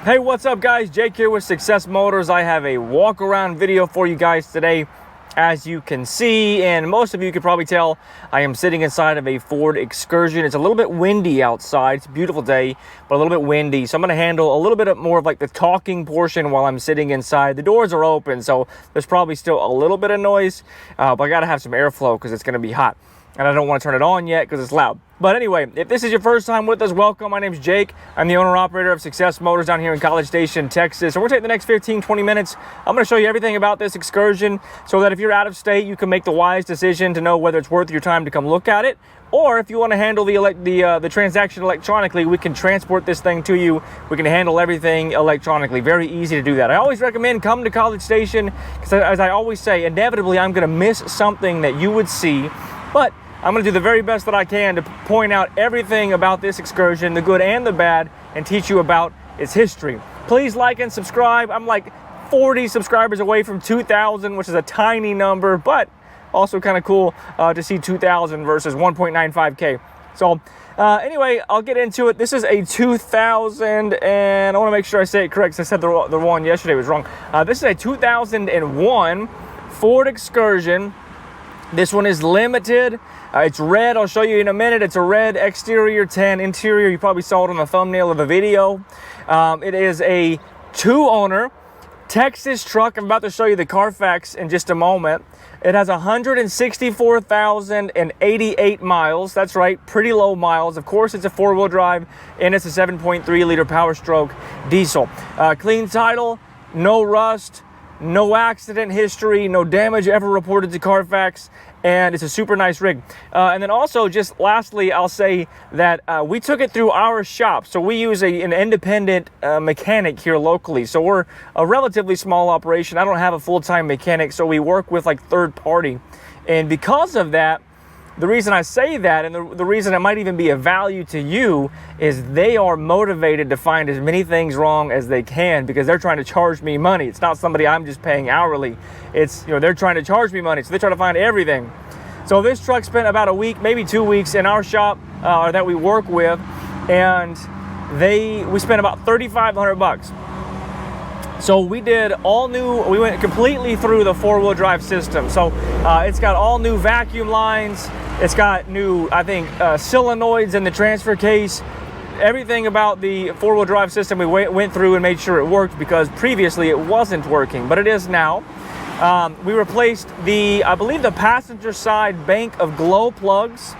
Hey, what's up guys? Jake here with Success Motors. I have a walk around video for you guys today. As you can see, and most of you could probably tell, I am sitting inside of a Ford Excursion. It's a little bit windy outside. It's a beautiful day, but a little bit windy. So I'm going to handle a little bit more of like the talking portion while I'm sitting inside. The doors are open, so there's probably still a little bit of noise, but I got to have some airflow because it's going to be hot. And I don't want to turn it on yet because it's loud. But anyway, if this is your first time with us, welcome. My name's Jake. I'm the owner-operator of Success Motors down here in College Station, Texas. And we're going to take the next 15-20 minutes. I'm going to show you everything about this Excursion so that if you're out of state, you can make the wise decision to know whether it's worth your time to come look at it. Or if you want to handle the transaction electronically, we can transport this thing to you. We can handle everything electronically. Very easy to do that. I always recommend come to College Station because, as I always say, inevitably I'm going to miss something that you would see. But I'm going to do the very best that I can to point out everything about this Excursion, the good and the bad, and teach you about its history. Please like and subscribe. I'm like 40 subscribers away from 2,000, which is a tiny number, but also kind of cool to see 2,000 versus 1.95K. So anyway, I'll get into it. This is a 2000, and I want to make sure I say it correct because I said the one yesterday was wrong. This is a 2001 Ford Excursion. This one is limited. It's red. I'll show you in a minute. It's a red exterior, tan interior. You probably saw it on the thumbnail of the video. It is a two-owner Texas truck. I'm about to show you the Carfax in just a moment. It has 164,088 miles. That's right, pretty low miles. Of course, it's a four-wheel drive, and it's a 7.3-liter Powerstroke Diesel. Clean title, no rust, no accident history, no damage ever reported to Carfax, and it's a super nice rig. And then also, just lastly, I'll say that we took it through our shop. So we use an independent mechanic here locally. So we're a relatively small operation. I don't have a full-time mechanic, so we work with like third party. And because of that, the reason I say that, and the reason it might even be of value to you, is they are motivated to find as many things wrong as they can because they're trying to charge me money. It's not somebody I'm just paying hourly. It's, they're trying to charge me money, so they try to find everything. So this truck spent about a week, maybe 2 weeks in our shop that we work with, and we spent about $3,500. So we did all new, we went completely through the four-wheel drive system. So it's got all new vacuum lines. It's got new, I think, solenoids in the transfer case. Everything about the four-wheel drive system we went through and made sure it worked because previously it wasn't working, but it is now. We replaced I believe the passenger side bank of glow plugs.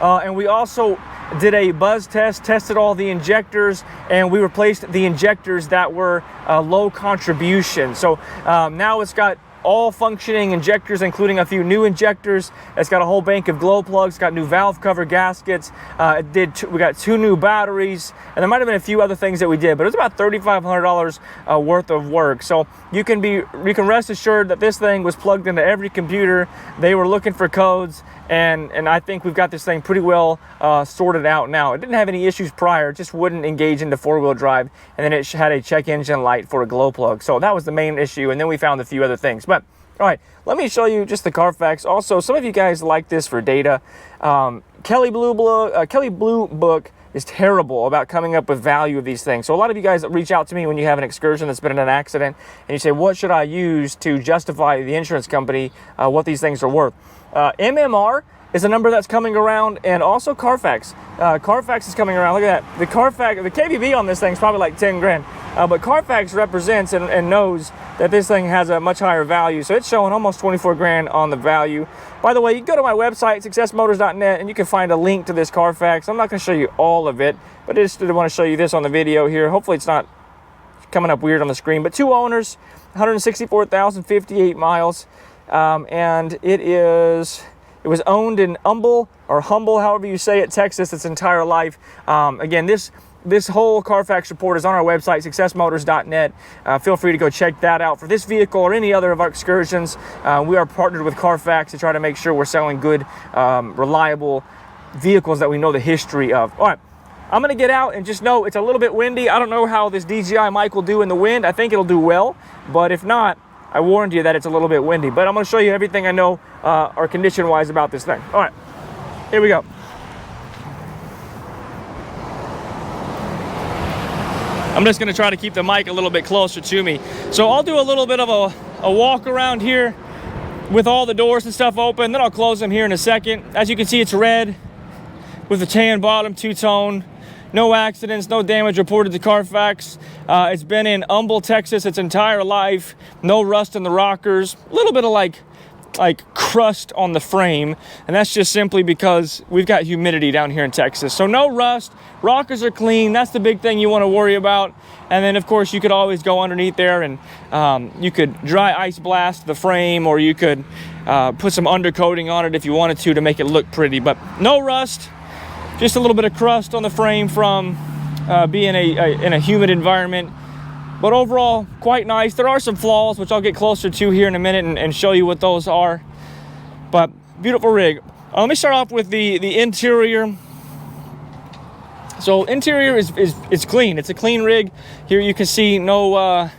And we also did a buzz test, tested all the injectors, and we replaced the injectors that were low contribution. So now it's got all functioning injectors, including a few new injectors. It's got a whole bank of glow plugs, got new valve cover gaskets. We got 2 new batteries, and there might have been a few other things that we did, but it was about $3,500 worth of work. So you can rest assured that this thing was plugged into every computer. They were looking for codes, and I think we've got this thing pretty well sorted out now. It didn't have any issues prior, it just wouldn't engage into four-wheel drive, and then it had a check engine light for a glow plug. So that was the main issue, and then we found a few other things. But all right, let me show you just the Carfax. Also, some of you guys like this for data. Kelly Blue Book is terrible about coming up with value of these things. So a lot of you guys reach out to me when you have an Excursion that's been in an accident, and you say, what should I use to justify the insurance company what these things are worth? MMR is a number that's coming around, and also Carfax. Carfax is coming around. Look at that. The KBB on this thing is probably like 10 grand. But Carfax represents and knows that this thing has a much higher value. So it's showing almost 24 grand on the value. By the way, you can go to my website, successmotors.net, and you can find a link to this Carfax. I'm not going to show you all of it, but I just want to show you this on the video here. Hopefully it's not coming up weird on the screen. But 2 owners, 164,058 miles. And it was owned in Humble, however you say it, Texas, its entire life. Again, this whole Carfax report is on our website, successmotors.net. Feel free to go check that out for this vehicle or any other of our Excursions. We are partnered with Carfax to try to make sure we're selling good, reliable vehicles that we know the history of. All right, I'm going to get out and just know it's a little bit windy. I don't know how this DJI mic will do in the wind. I think it'll do well, but if not, I warned you that it's a little bit windy. But I'm going to show you everything I know or condition-wise about this thing. All right, here we go. I'm just gonna try to keep the mic a little bit closer to me. So I'll do a little bit of a walk around here with all the doors and stuff open, then I'll close them here in a second. As you can see, it's red with a tan bottom, two-tone. No accidents, no damage reported to Carfax. It's been in Humble, Texas its entire life. No rust in the rockers. A little bit of like crust on the frame, and that's just simply because we've got humidity down here in Texas. So no rust, rockers are clean. That's the big thing you want to worry about. And then of course you could always go underneath there and you could dry ice blast the frame, or you could put some undercoating on it if you wanted to make it look pretty. But no rust, just a little bit of crust on the frame from being in a humid environment. But overall, quite nice. There are some flaws, which I'll get closer to here in a minute and show you what those are. But beautiful rig. Let me start off with the interior. So interior is clean. It's a clean rig. Here you can see no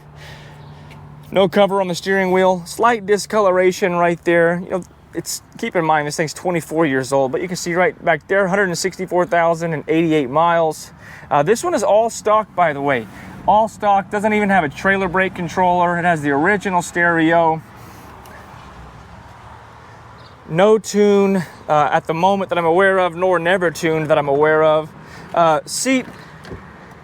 cover on the steering wheel. Slight discoloration right there. You know, keep in mind this thing's 24 years old, but you can see right back there, 164,088 miles. This one is all stock, by the way. All stock, doesn't even have a trailer brake controller. It has the original stereo. No tune at the moment that I'm aware of, nor never tuned that I'm aware of. Seat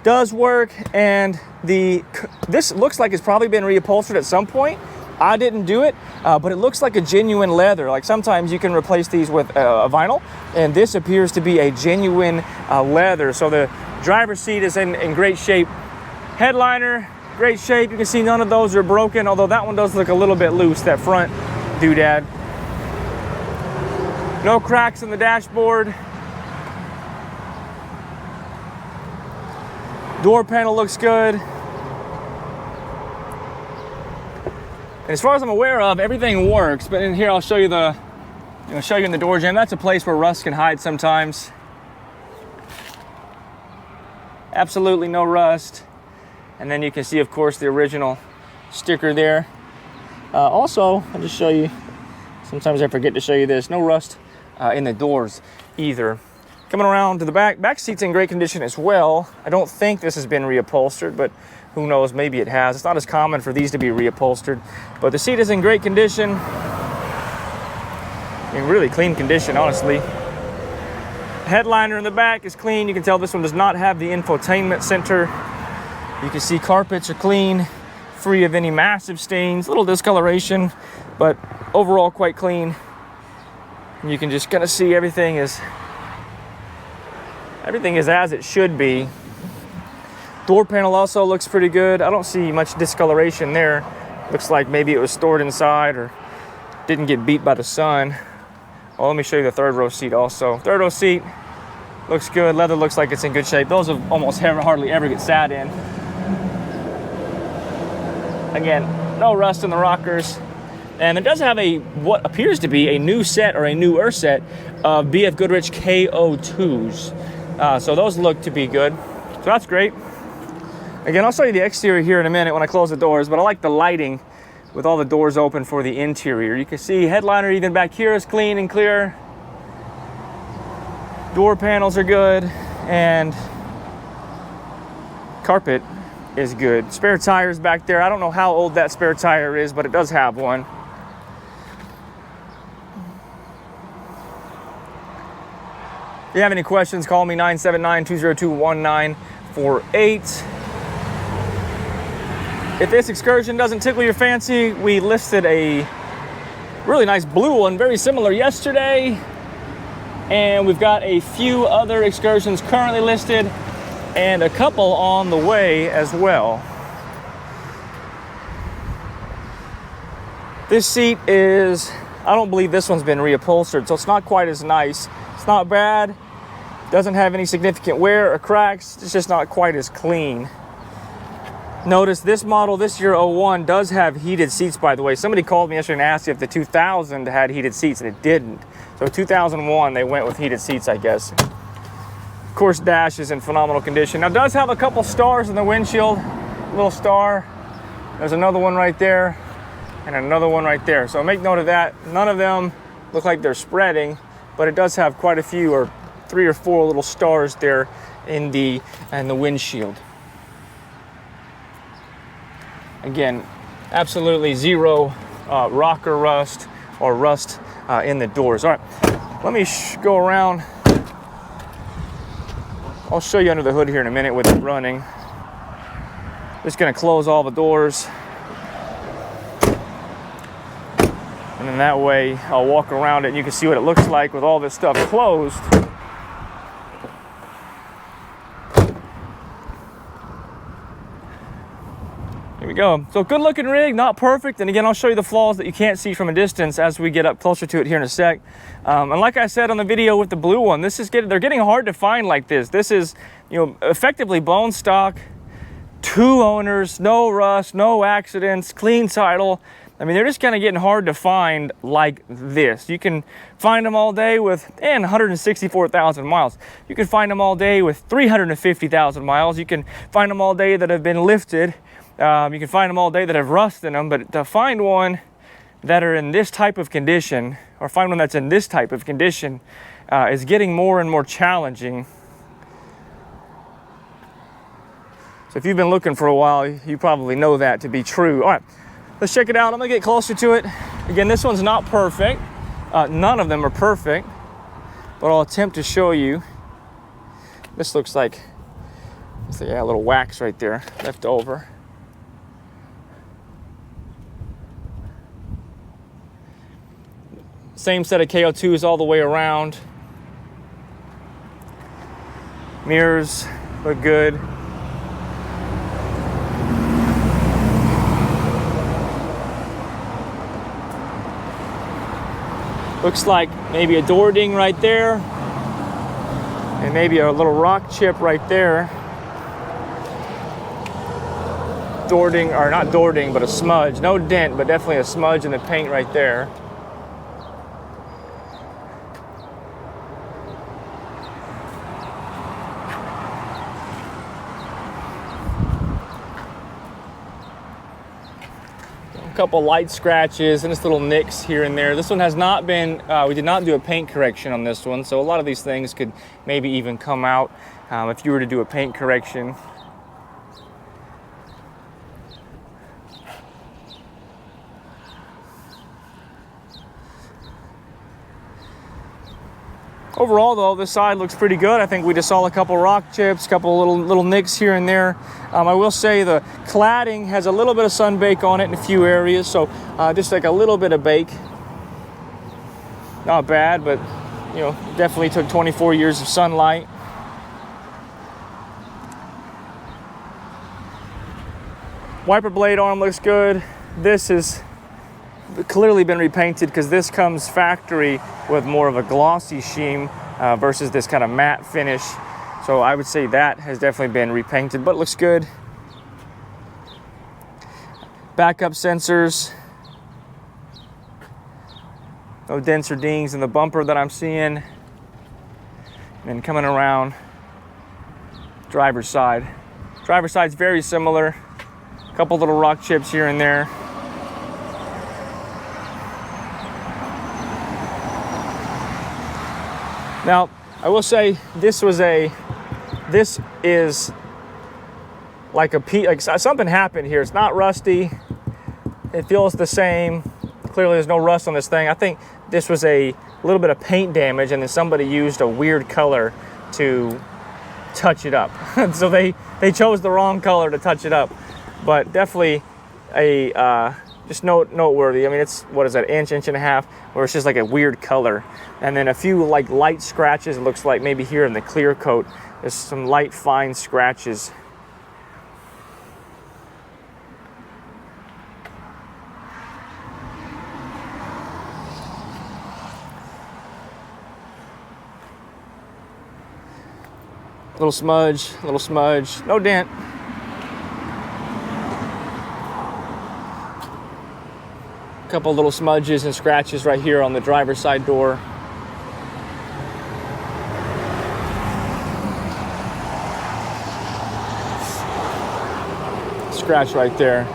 does work, and this looks like it's probably been reupholstered at some point. I didn't do it, but it looks like a genuine leather. Like sometimes you can replace these with a vinyl, and this appears to be a genuine leather. So the driver's seat is in great shape. Headliner, great shape. You can see none of those are broken, although that one does look a little bit loose, that front doodad. No cracks in the dashboard. Door panel looks good. And as far as I'm aware of, everything works. But in here, I'll show you in the door jamb. That's a place where rust can hide sometimes. Absolutely no rust. And then you can see, of course, the original sticker there. Also, I'll just show you, sometimes I forget to show you this, no rust in the doors either. Coming around to the back seat's in great condition as well. I don't think this has been reupholstered, but who knows, maybe it has. It's not as common for these to be reupholstered, but the seat is in great condition. In really clean condition, honestly. Headliner in the back is clean. You can tell this one does not have the infotainment center. You can see carpets are clean, free of any massive stains, little discoloration, but overall quite clean. And you can just kind of see everything is as it should be. Door panel also looks pretty good. I don't see much discoloration there. Looks like maybe it was stored inside or didn't get beat by the sun. Well, let me show you the third row seat also. Third row seat looks good. Leather looks like it's in good shape. Those have almost hardly ever get sat in. Again, no rust in the rockers. And it does have what appears to be a new set, or a newer set, of BF Goodrich KO2s. So those look to be good. So that's great. Again, I'll show you the exterior here in a minute when I close the doors, but I like the lighting with all the doors open for the interior. You can see headliner even back here is clean and clear. Door panels are good, and carpet is good. Spare tires back there. I don't know how old that spare tire is, but it does have one. If you have any questions, call me 979-202-1948. If this Excursion doesn't tickle your fancy, we listed a really nice blue one, very similar yesterday. And we've got a few other Excursions currently listed and a couple on the way as well. This seat is, I don't believe this one's been reupholstered, so it's not quite as nice. It's not bad. Doesn't have any significant wear or cracks. It's just not quite as clean. Notice this model, this year 01, does have heated seats, by the way. Somebody called me yesterday and asked if the 2000 had heated seats, and it didn't. So 2001, they went with heated seats, I guess. Of course, dash is in phenomenal condition. Now, it does have a couple stars in the windshield. Little star. There's another one right there, and another one right there. So make note of that. None of them look like they're spreading, but it does have quite a few, or 3 or 4 little stars there in the windshield. Again, absolutely zero rocker rust or rust in the doors. All right, let me go around. I'll show you under the hood here in a minute with it running. Just gonna close all the doors. And then that way I'll walk around it and you can see what it looks like with all this stuff closed. Here we go. So good looking rig, not perfect. And again, I'll show you the flaws that you can't see from a distance as we get up closer to it here in a sec. And like I said on the video with the blue one, they're getting hard to find like this. This is, effectively bone stock, 2 owners, no rust, no accidents, clean title. I mean, they're just kind of getting hard to find like this. You can find them all day with 164,000 miles. You can find them all day with 350,000 miles. You can find them all day that have been lifted. You can find them all day that have rust in them, but to find one that are in this type of condition, or find one that's in this type of condition, is getting more and more challenging. So if you've been looking for a while, you probably know that to be true. All right, let's check it out. I'm gonna get closer to it. Again, this one's not perfect. None of them are perfect, but I'll attempt to show you. This looks like, a little wax right there left over. Same set of KO2s all the way around. Mirrors look good. Looks like maybe a door ding right there. And maybe a little rock chip right there. Door ding, or not door ding, but a smudge. No dent, but definitely a smudge in the paint right there. Couple light scratches and just little nicks here and there. This one has not been, we did not do a paint correction on this one, so a lot of these things could maybe even come out if you were to do a paint correction. Overall though, this side looks pretty good. I think we just saw a couple rock chips, a couple little nicks here and there. I will say the cladding has a little bit of sun bake on it in a few areas, so just like a little bit of bake. Not bad, but definitely took 24 years of sunlight. Wiper blade arm looks good. This has clearly been repainted because this comes factory with more of a glossy sheen versus this kind of matte finish. So I would say that has definitely been repainted, but it looks good. Backup sensors. No dents or dings in the bumper that I'm seeing. And then coming around driver's side. Driver's side's very similar. A couple little rock chips here and there. Now, I will say this is like something happened here. It's not rusty. It feels the same. Clearly there's no rust on this thing. I think this was a little bit of paint damage and then somebody used a weird color to touch it up. So they chose the wrong color to touch it up. But definitely a just noteworthy. I mean, it's, what is that, inch and a half, where it's just like a weird color. And then a few like light scratches, it looks like maybe here in the clear coat, there's some light fine scratches. Little smudge, no dent. Couple little smudges and scratches right here on the driver's side door. Scratch right there.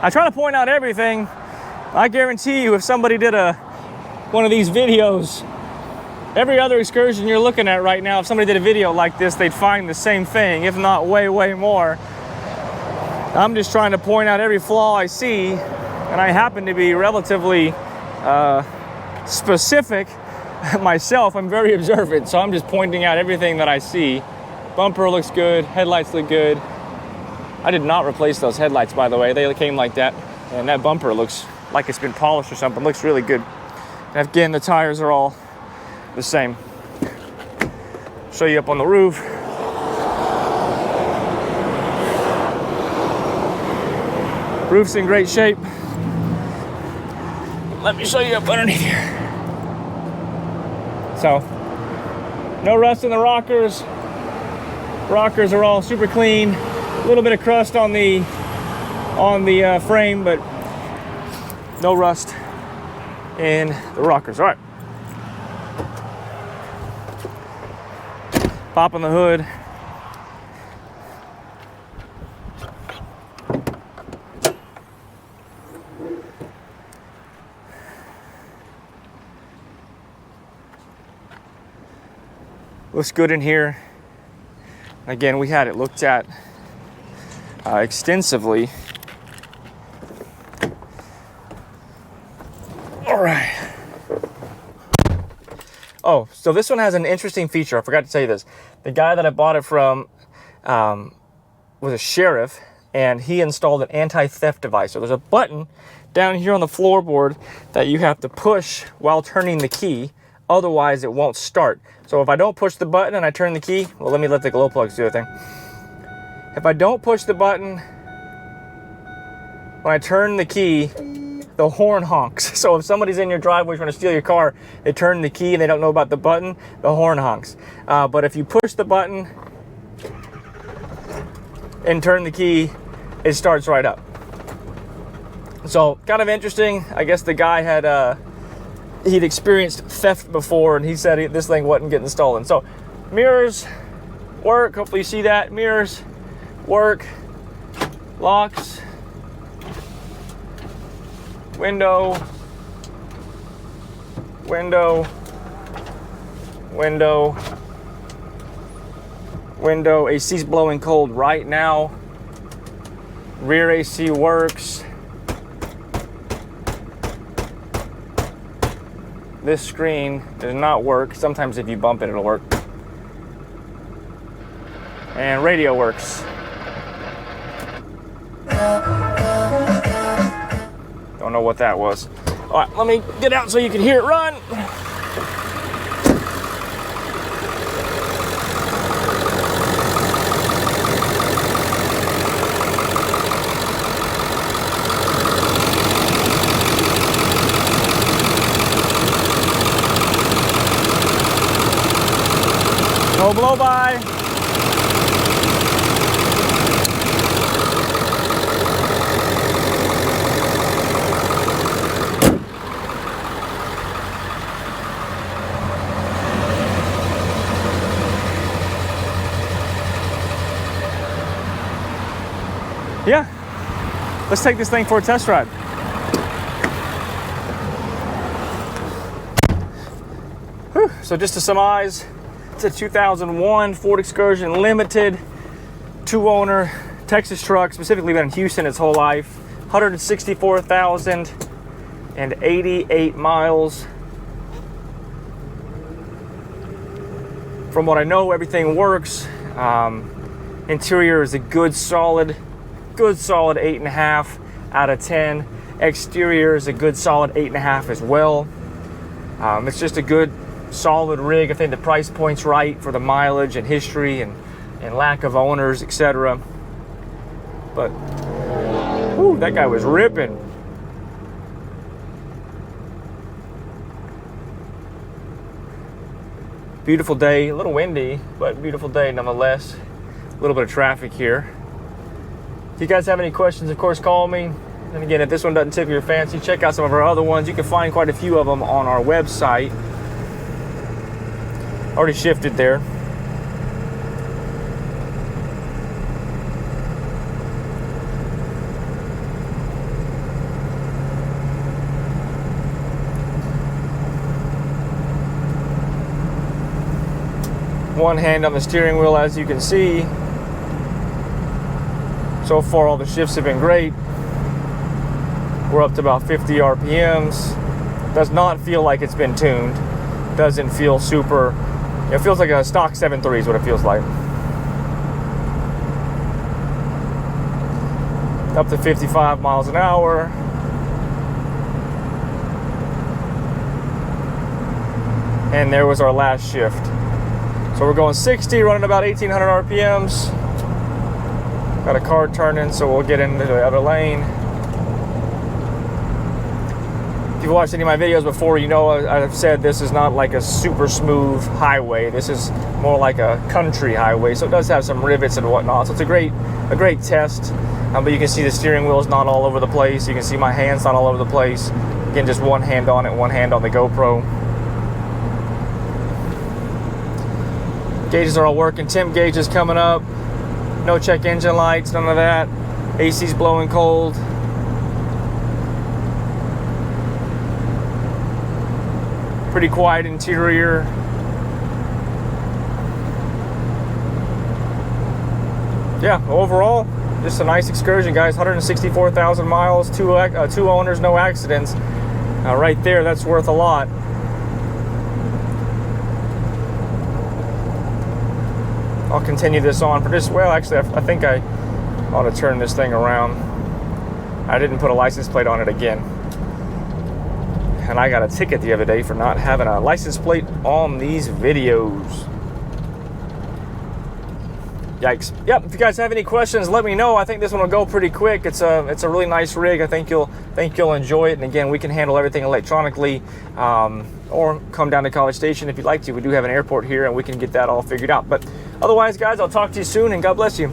I try to point out everything. I guarantee you if somebody did one of these videos, every other excursion you're looking at right now, if somebody did a video like this, they'd find the same thing, if not way, way more. I'm just trying to point out every flaw I see, and I happen to be relatively specific myself. I'm very observant, so I'm just pointing out everything that I see. Bumper looks good, headlights look good. I did not replace those headlights, by the way. They came like that, and that bumper looks like it's been polished or something. Looks really good. And again, the tires are all the same. Show you up on the roof. Roof's in great shape. Let me show you up underneath here. So, no rust in the rockers. Rockers are all super clean. A little bit of crust on the frame, but no rust in the rockers. All right. Pop on the hood. Looks good in here. Again, we had it looked at extensively. All right. Oh, so this one has an interesting feature. I forgot to tell you this. The guy that I bought it from was a sheriff, and he installed an anti-theft device. So there's a button down here on the floorboard that you have to push while turning the key. Otherwise, it won't start. So if I don't push the button and I turn the key, well, let me let the glow plugs do the thing. If I don't push the button, when I turn the key, the horn honks. So if somebody's in your driveway trying to steal your car, they turn the key and they don't know about the button, the horn honks. But if you push the button and turn the key, it starts right up. So kind of interesting. I guess the guy had he'd experienced theft before, and he said this thing wasn't getting stolen. So mirrors work. Hopefully you see that. Mirrors work. Locks. Window. Window. Window. Window. AC's blowing cold right now. Rear AC works. This screen does not work. Sometimes if you bump it, it'll work. And radio works. Don't know what that was. All right, let me get out so you can hear it run. No blow by. Yeah, let's take this thing for a test ride. Whew. So just to surmise, it's a 2001 Ford Excursion Limited, 2-owner Texas truck, specifically been in Houston its whole life. 164,088 miles. From what I know, everything works. Interior is a good solid 8.5 out of 10. Exterior is a good solid 8.5 as well. It's just a good solid rig. I think the price point's right for the mileage and history and lack of owners, etc. But whew, that guy was ripping. Beautiful day, a little windy, but beautiful day nonetheless. A little bit of traffic here. If you guys have any questions, of course, call me. And again, if this one doesn't tickle your fancy, check out some of our other ones. You can find quite a few of them on our website. Already shifted there. One hand on the steering wheel, as you can see. So far, all the shifts have been great. We're up to about 50 RPMs. Does not feel like it's been tuned. Doesn't feel super. It feels like a stock 7.3 is what it feels like. Up to 55 miles an hour. And there was our last shift. So we're going 60, running about 1,800 RPMs. Got a car turning, so we'll get into the other lane. If you've watched any of my videos before, you know I've said this is not like a super smooth highway. This is more like a country highway, so it does have some rivets and whatnot. So it's a great test. But you can see the steering wheel is not all over the place. You can see my hand's not all over the place. Again, just one hand on it, one hand on the GoPro. Gauges are all working. Temp gauge is coming up. No check engine lights, none of that. AC's blowing cold. Pretty quiet interior. Yeah, overall, just a nice excursion, guys. 164,000 miles, two owners, no accidents. Right there, that's worth a lot. I'll continue this on for just, well, actually, I think I ought to turn this thing around. I didn't put a license plate on it again. And I got a ticket the other day for not having a license plate on these videos. Yikes. Yep, if you guys have any questions, let me know. I think this one will go pretty quick. It's a really nice rig. I think you'll enjoy it. And again, we can handle everything electronically, or come down to College Station if you'd like to. We do have an airport here and we can get that all figured out. But otherwise, guys, I'll talk to you soon and God bless you.